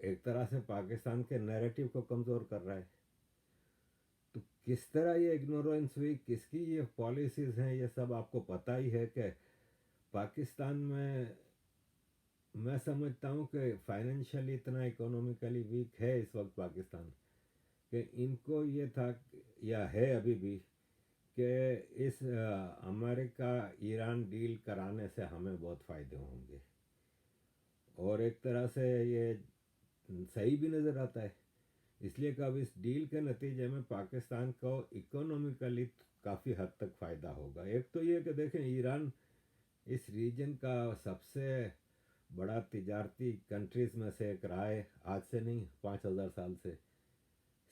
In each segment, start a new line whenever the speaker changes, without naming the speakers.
ایک طرح سے پاکستان کے نیریٹو کو کمزور کر رہا ہے. تو کس طرح یہ اگنورینس ہوئی, کس کی یہ پالیسیز ہیں, یہ سب آپ کو پتہ ہی ہے کہ پاکستان میں سمجھتا ہوں کہ فائنینشلی اتنا اکنومیکلی ویک ہے اس وقت پاکستان, کہ ان کو یہ تھا یا ہے ابھی بھی کہ اس امریکہ ایران ڈیل کرانے سے ہمیں بہت فائدے ہوں گے, اور ایک طرح سے یہ صحیح بھی نظر آتا ہے, اس لیے کہ اب اس ڈیل کے نتیجے میں پاکستان کو اکنومیکلی کافی حد تک فائدہ ہوگا. ایک تو یہ کہ دیکھیں ایران اس ریجن کا سب سے بڑا تجارتی کنٹریز میں سے ایک رہا ہے, آج سے نہیں 5,000 سال سے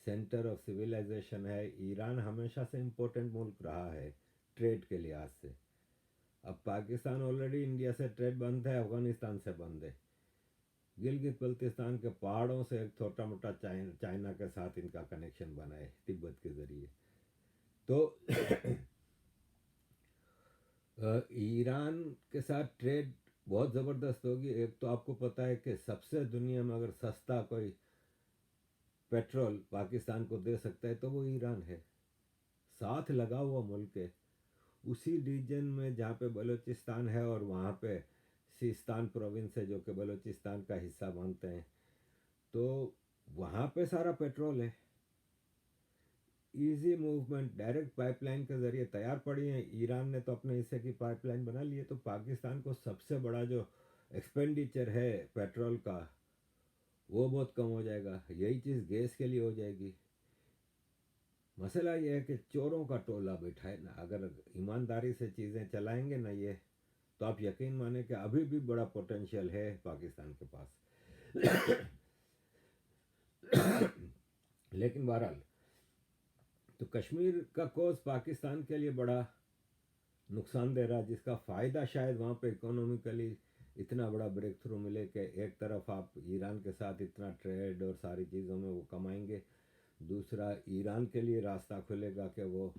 سینٹر آف سویلائزیشن ہے. ایران ہمیشہ سے امپورٹنٹ ملک رہا ہے ٹریڈ کے لحاظ سے. اب پاکستان آلریڈی انڈیا سے ٹریڈ بند ہے, افغانستان سے بند ہے, گلگت بلتستان کے پہاڑوں سے ایک چھوٹا موٹا چائنا کے ساتھ ان کا کنیکشن بنا ہے تبت کے ذریعے. تو ایران کے ساتھ ٹریڈ بہت زبردست ہوگی. ایک تو آپ کو پتہ ہے کہ سب سے دنیا میں اگر سستا کوئی پیٹرول پاکستان کو دے سکتا ہے تو وہ ایران ہے, ساتھ لگا ہوا ملک ہے اسی ریجن میں جہاں پہ بلوچستان ہے, اور وہاں پہ سیستان پروونس ہے جو کہ بلوچستان کا حصہ مانتے ہیں. تو وہاں پہ سارا پیٹرول ہے, easy movement, direct pipe line کے ذریعے تیار پڑی ہیں. ایران نے تو اپنے حصے کی پائپ لائن بنا لی ہے, تو پاکستان کو سب سے بڑا جو ایکسپینڈیچر ہے پیٹرول کا وہ بہت کم ہو جائے گا. یہی چیز گیس کے لیے ہو جائے گی. مسئلہ یہ ہے کہ چوروں کا ٹولہ بیٹھا ہے نا, اگر ایمانداری سے چیزیں چلائیں گے نا یہ, تو آپ یقین مانیں کہ ابھی بھی بڑا پوٹینشیل ہے پاکستان کے پاس. لیکن بہرحال تو کشمیر کا کوز پاکستان کے لیے بڑا نقصان دہ رہا, جس کا فائدہ شاید وہاں پہ اکنومیکلی اتنا بڑا بریک تھرو ملے کہ ایک طرف آپ ایران کے ساتھ اتنا ٹریڈ اور ساری چیزوں میں وہ کمائیں گے, دوسرا ایران کے لیے راستہ کھلے گا کہ وہ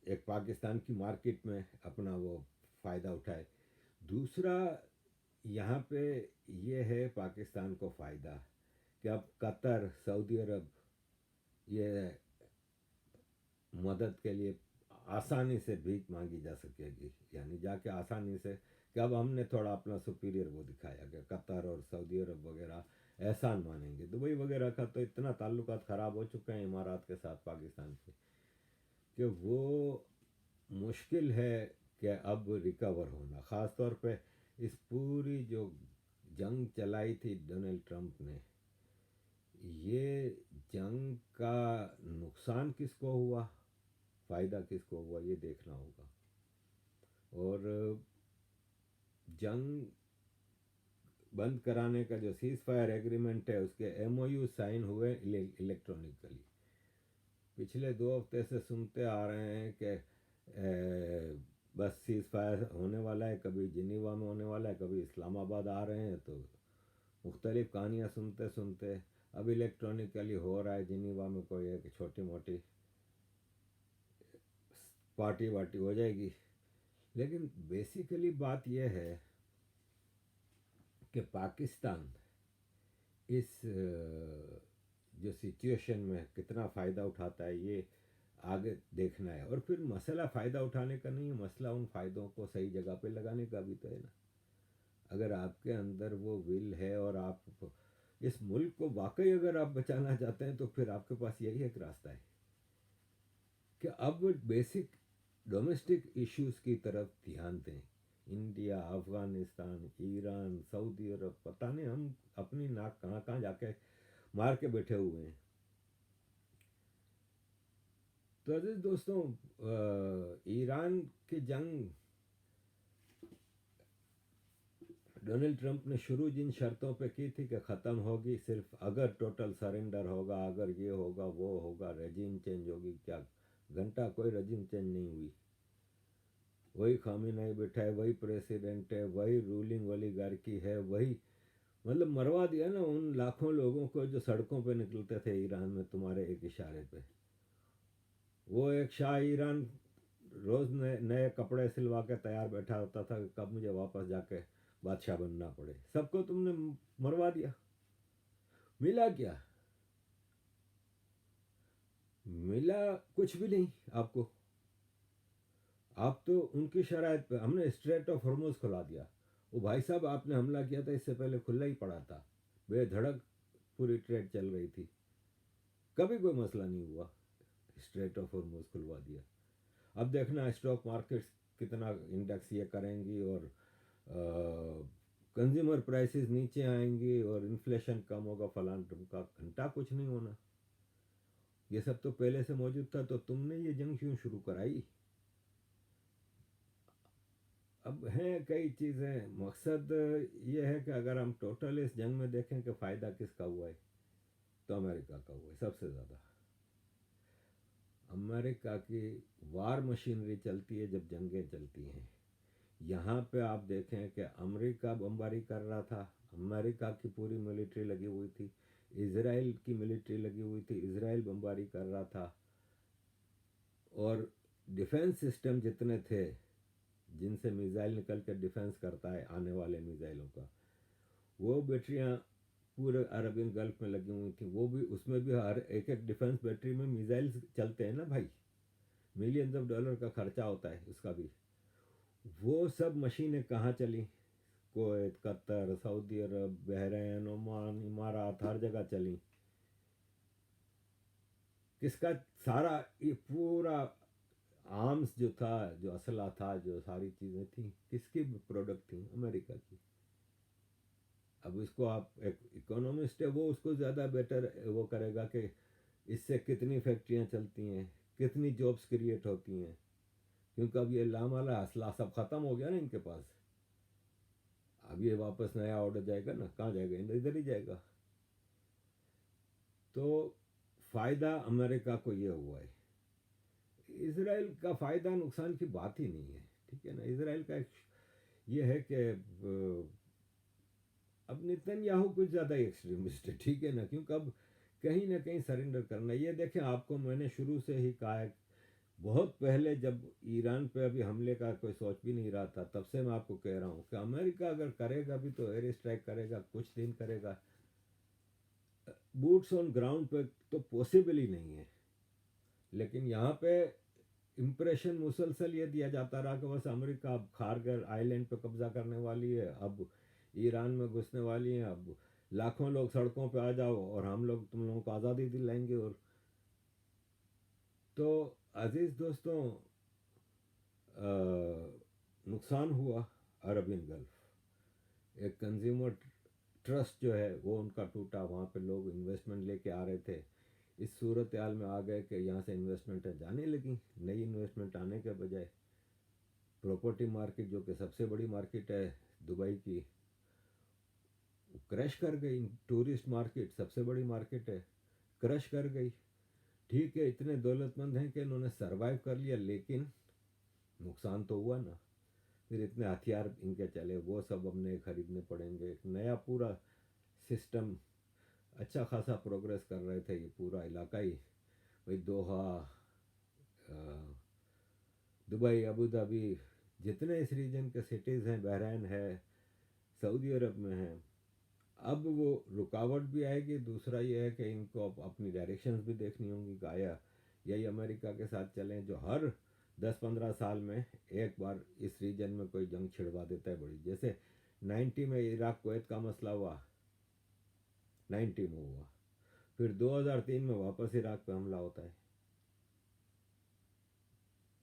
ایک پاکستان کی مارکیٹ میں اپنا وہ فائدہ اٹھائے. دوسرا یہاں پہ یہ ہے پاکستان کو فائدہ کہ اب قطر, سعودی عرب یہ مدد کے لیے آسانی سے بھیک مانگی جا سکے گی, یعنی جا کے آسانی سے کہ اب ہم نے تھوڑا اپنا سپیریئر وہ دکھایا کہ قطر اور سعودی عرب وغیرہ احسان مانیں گے. دبئی وغیرہ کا تو اتنا تعلقات خراب ہو چکے ہیں امارات کے ساتھ پاکستان کے کہ وہ مشکل ہے کہ اب ریکور ہونا. خاص طور پہ اس پوری جو جنگ چلائی تھی ڈونلڈ ٹرمپ نے, یہ جنگ کا نقصان کس کو ہوا, فائدہ کس کو ہوا, یہ دیکھنا ہوگا. اور جنگ بند کرانے کا جو سیز فائر ایگریمنٹ ہے اس کے ایم او یو سائن ہوئے الیکٹرانکلی. پچھلے 2 ہفتے سے سنتے آ رہے ہیں کہ بس سیز فائر ہونے والا ہے, کبھی جنیوا میں ہونے والا ہے, کبھی اسلام آباد آ رہے ہیں, تو مختلف کہانیاں سنتے سنتے اب الیکٹرانکلی ہو رہا ہے. جنیوا میں کوئی ایک چھوٹی موٹی پارٹی وارٹی ہو جائے گی. لیکن بیسیکلی بات یہ ہے کہ پاکستان اس جو سچویشن میں کتنا فائدہ اٹھاتا ہے یہ آگے دیکھنا ہے. اور پھر مسئلہ فائدہ اٹھانے کا نہیں ہے, مسئلہ ان فائدوں کو صحیح جگہ پہ لگانے کا بھی تو ہے نا. اگر آپ کے اندر وہ ول ہے اور آپ اس ملک کو واقعی اگر آپ بچانا چاہتے ہیں, تو پھر آپ کے پاس یہی ایک راستہ ہے کہ اب بیسک ڈومیسٹک ایشوز کی طرف دھیان دیں. انڈیا, افغانستان, ایران, سعودی عرب, پتہ نہیں ہم اپنی ناک کہاں کہاں جا کے مار کے بیٹھے ہوئے ہیں. تو عزیز دوستوں, ایران کی جنگ ڈونلڈ ٹرمپ نے شروع جن شرطوں پہ کی تھی کہ ختم ہوگی صرف اگر ٹوٹل سرنڈر ہوگا, اگر یہ ہوگا وہ ہوگا, رجیم چینج ہوگی, کیا گھنٹہ کوئی رجیم چینج نہیں ہوئی. وہی خامنہ ای بیٹھا ہے, وہی پریسیڈنٹ ہے, وہی رولنگ والی گارکی ہے, وہی مطلب مروا دیا نا ان لاکھوں لوگوں کو جو سڑکوں پہ نکلتے تھے ایران میں تمہارے ایک اشارے پہ. وہ ایک شاہ ایران روز نئے کپڑے سلوا کے تیار بیٹھا ہوتا تھا کہ کب مجھے واپس جا کے بادشاہ بننا پڑے. سب کو تم نے مروا دیا. ملا کیا؟ ملا کچھ بھی نہیں آپ کو. آپ تو ان کی شرائط پہ ہم نے اسٹریٹ آف ہرموز کھلا دیا. وہ بھائی صاحب آپ نے حملہ کیا تھا اس سے پہلے کھلا ہی پڑا تھا, بے دھڑک پوری ٹریڈ چل رہی تھی, کبھی کوئی مسئلہ نہیں ہوا. اسٹریٹ آف ہرموز کھلوا دیا. اب دیکھنا اسٹاک مارکیٹس کتنا انڈیکس یہ کریں گی, اور کنزیومر پرائسز نیچے آئیں گی, اور انفلیشن کم ہوگا, فلاں کا گھنٹہ کچھ نہیں ہونا. یہ سب تو پہلے سے موجود تھا, تو تم نے یہ جنگ کیوں شروع کرائی؟ اب ہیں کئی چیزیں. مقصد یہ ہے کہ اگر ہم ٹوٹل اس جنگ میں دیکھیں کہ فائدہ کس کا ہوا ہے, تو امریکہ کا ہوا ہے سب سے زیادہ. امریکہ کی وار مشینری چلتی ہے جب جنگیں چلتی ہیں. یہاں پہ آپ دیکھیں کہ امریکہ بمباری کر رہا تھا, امریکہ کی پوری ملٹری لگی ہوئی تھی, اسرائیل کی ملٹری لگی ہوئی تھی, اسرائیل بمباری کر رہا تھا, اور ڈیفنس سسٹم جتنے تھے جن سے میزائل نکل کے ڈیفنس کرتا ہے آنے والے میزائلوں کا, وہ بیٹریاں پورے عربین گلف میں لگی ہوئی تھیں. وہ بھی اس میں بھی ہر ایک ایک ڈیفنس بیٹری میں میزائل چلتے ہیں نا بھائی, ملینز آف ڈالر کا خرچہ ہوتا ہے اس کا بھی. وہ سب مشینیں کہاں چلیں؟ کویت, قطر, سعودی عرب, بحرین, عمان, امارات, ہر جگہ چلیں. کس کا سارا یہ پورا آرمز جو تھا, جو اسلحہ تھا, جو ساری چیزیں تھیں, کس کی پروڈکٹ تھیں؟ امریکہ کی. اب اس کو آپ ایک اکونومسٹ ہے, وہ اس کو زیادہ بیٹر وہ کرے گا کہ اس سے کتنی فیکٹریاں چلتی ہیں, کتنی جابس کریٹ ہوتی ہیں, کیونکہ اب یہ لامالا اسلحہ سب ختم ہو گیا نا ان کے پاس. اب یہ واپس نیا آرڈر جائے گا نا, کہاں جائے گا؟ ادھر ہی جائے گا. تو فائدہ امریکہ کو یہ ہوا ہے. اسرائیل کا فائدہ نقصان کی بات ہی نہیں ہے, ٹھیک ہے نا. اسرائیل کا ایک یہ ہے کہ اب نتن یاہو کچھ زیادہ ایکسٹریمسٹ ہے, ٹھیک ہے نا, کیونکہ اب کہیں نہ کہیں سرنڈر کرنا. یہ دیکھیں, آپ کو میں نے شروع سے ہی کہا ہے, بہت پہلے جب ایران پہ ابھی حملے کا کوئی سوچ بھی نہیں رہا تھا, تب سے میں آپ کو کہہ رہا ہوں کہ امریکہ اگر کرے گا بھی تو ایئر اسٹرائک کرے گا, کچھ دن کرے گا. بوٹس آن گراؤنڈ پہ تو پاسبل ہی نہیں ہے. لیکن یہاں پہ امپریشن مسلسل یہ دیا جاتا رہا کہ بس امریکہ اب کھارگل آئی لینڈ پہ قبضہ کرنے والی ہے, اب ایران میں گھسنے والی ہیں, اب لاکھوں لوگ سڑکوں پہ آ جاؤ اور ہم لوگ تم لوگوں کو آزادی دلائیں گے. اور تو عزیز دوستوں, نقصان ہوا عربین گلف. ایک کنزیومر ٹرسٹ جو ہے وہ ان کا ٹوٹا. وہاں پہ لوگ انویسٹمنٹ لے کے آ رہے تھے, اس صورت حال میں آ گئے کہ یہاں سے انویسٹمنٹیں جانے لگیں. نئی انویسٹمنٹ آنے کے بجائے پراپرٹی مارکیٹ, جو کہ سب سے بڑی مارکیٹ ہے دبئی کی, کرش کر گئی. ٹورسٹ مارکیٹ سب سے بڑی مارکیٹ ہے, کرش کر گئی. ٹھیک ہے, اتنے دولت مند ہیں کہ انہوں نے سروائیو کر لیا, لیکن نقصان تو ہوا نا. پھر اتنے ہتھیار ان کے چلے, وہ سب ہم نے خریدنے پڑیں گے. ایک نیا پورا سسٹم, اچھا خاصا پروگریس کر رہے تھے یہ پورا علاقہ ہی. بھائی دوحہ, دبئی, ابوظہبی, جتنے اس ریجن کے سٹیز ہیں, بحرین ہے, سعودی عرب میں ہیں, اب وہ رکاوٹ بھی آئے گی. دوسرا یہ ہے کہ ان کو اپنی ڈائریکشنز بھی دیکھنی ہوں گی کہ آیا یہی امریکہ کے ساتھ چلیں جو ہر 10-15 سال میں ایک بار اس ریجن میں کوئی جنگ چھڑوا دیتا ہے بڑی. جیسے 90 میں عراق کویت کا مسئلہ ہوا, 90 میں ہوا, پھر 2003 میں واپس عراق پہ حملہ ہوتا ہے,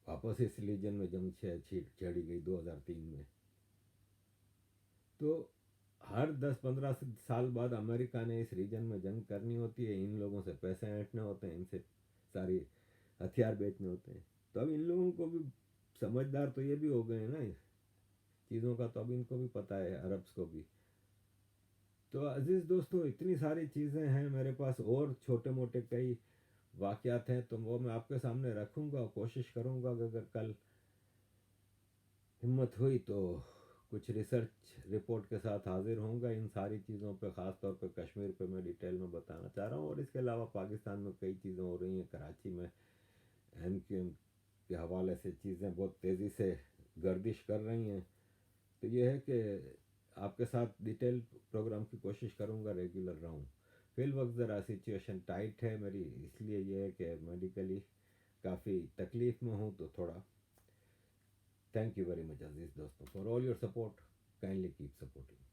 واپس اس ریجن میں جنگ چھیڑی گئی 2003 میں. تو ہر 10-15 سال بعد امریکہ نے اس ریجن میں جنگ کرنی ہوتی ہے. ان لوگوں سے پیسے اینٹنے ہوتے ہیں, ان سے ساری ہتھیار بیچنے ہوتے ہیں. تو اب ان لوگوں کو بھی, سمجھدار تو یہ بھی ہو گئے ہیں نا چیزوں کا, تو اب ان کو بھی پتہ ہے, عربس کو بھی. تو عزیز دوستو, اتنی ساری چیزیں ہیں میرے پاس, اور چھوٹے موٹے کئی واقعات ہیں, تو وہ میں آپ کے سامنے رکھوں گا. کوشش کروں گا کہ اگر کل ہمت ہوئی تو کچھ ریسرچ رپورٹ کے ساتھ حاضر ہوں گا ان ساری چیزوں پہ. خاص طور پہ کشمیر پہ میں ڈیٹیل میں بتانا چاہ رہا ہوں, اور اس کے علاوہ پاکستان میں کئی چیزیں ہو رہی ہیں. کراچی میں ایم کیو ایم کے حوالے سے چیزیں بہت تیزی سے گردش کر رہی ہیں. تو یہ ہے کہ آپ کے ساتھ ڈیٹیل پروگرام کی کوشش کروں گا, ریگولر رہوں. فی الوقت ذرا سچویشن ٹائٹ ہے میری، اس لیے یہ ہے کہ میڈیکلی کافی تکلیف میں ہوں، تو تھوڑا تھینک یو ویری مچ عزیز دوستوں for all your support. Kindly keep supporting.